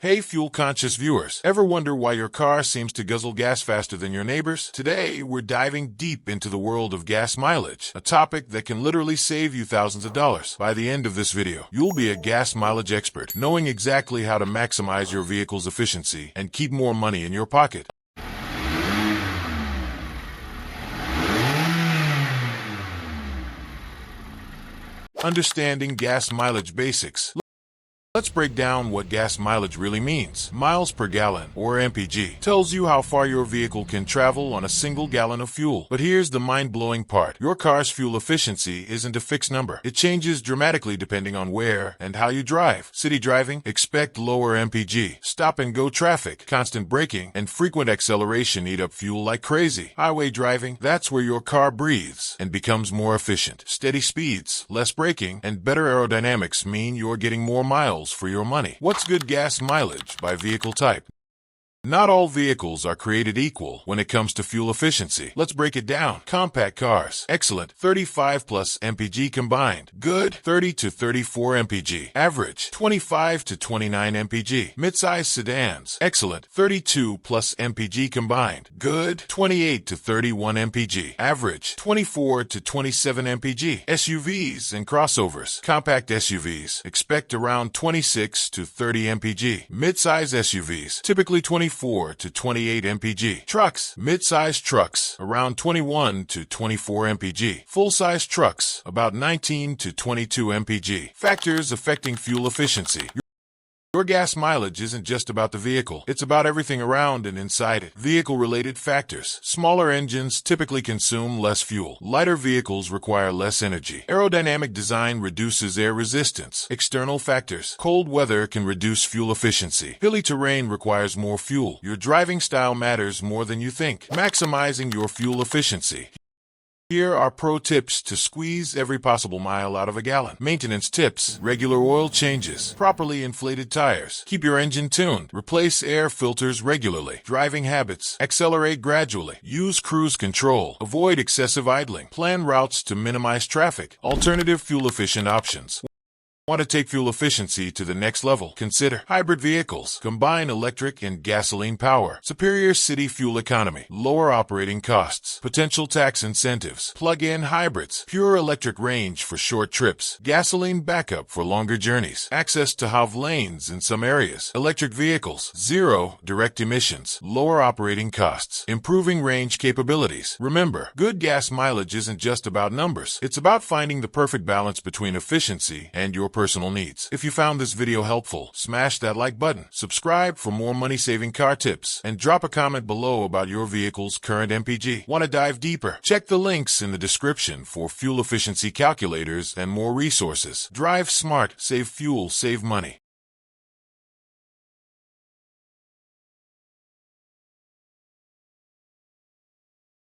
Hey fuel-conscious viewers, ever wonder why your car seems to guzzle gas faster than your neighbors? Today, we're diving deep into the world of gas mileage, a topic that can literally save you thousands of dollars. By the end of this video, you'll be a gas mileage expert, knowing exactly how to maximize your vehicle's efficiency and keep more money in your pocket. Understanding gas mileage basics. Let's break down what gas mileage really means. Miles per gallon, or MPG, tells you how far your vehicle can travel on a single gallon of fuel. But here's the mind-blowing part. Your car's fuel efficiency isn't a fixed number. It changes dramatically depending on where and how you drive. City driving, expect lower MPG. Stop-and-go traffic, constant braking, and frequent acceleration eat up fuel like crazy. Highway driving, that's where your car breathes and becomes more efficient. Steady speeds, less braking, and better aerodynamics mean you're getting more miles for your money. What's good gas mileage by vehicle type? Not all vehicles are created equal when it comes to fuel efficiency. Let's break it down. Compact cars. Excellent. 35 plus MPG combined. Good. 30 to 34 MPG. Average. 25 to 29 MPG. Midsize sedans. Excellent. 32 plus MPG combined. Good. 28 to 31 MPG. Average. 24 to 27 MPG. SUVs and crossovers. Compact SUVs. Expect around 26 to 30 MPG. Midsize SUVs. Typically 24 to 28 MPG. Trucks. Mid-size trucks, around 21 to 24 MPG. Full-size trucks, about 19 to 22 MPG. Factors affecting fuel efficiency. Your gas mileage isn't just about the vehicle. It's about everything around and inside it. Vehicle-related factors. Smaller engines typically consume less fuel. Lighter vehicles require less energy. Aerodynamic design reduces air resistance. External factors. Cold weather can reduce fuel efficiency. Hilly terrain requires more fuel. Your driving style matters more than you think. Maximizing your fuel efficiency. Here are pro tips to squeeze every possible mile out of a gallon. Maintenance tips. Regular oil changes. Properly inflated tires. Keep your engine tuned. Replace air filters regularly. Driving habits. Accelerate gradually. Use cruise control. Avoid excessive idling. Plan routes to minimize traffic. Alternative fuel-efficient options. Want to take fuel efficiency to the next level? Consider hybrid vehicles. Combine electric and gasoline power. Superior city fuel economy. Lower operating costs. Potential tax incentives. Plug-in hybrids. Pure electric range for short trips. Gasoline backup for longer journeys. Access to HOV lanes in some areas. Electric vehicles. Zero direct emissions. Lower operating costs. Improving range capabilities. Remember, good gas mileage isn't just about numbers. It's about finding the perfect balance between efficiency and your personal needs. If you found this video helpful, smash that like button, subscribe for more money-saving car tips, and drop a comment below about your vehicle's current MPG. Want to dive deeper? Check the links in the description for fuel efficiency calculators and more resources. Drive smart, save fuel, save money.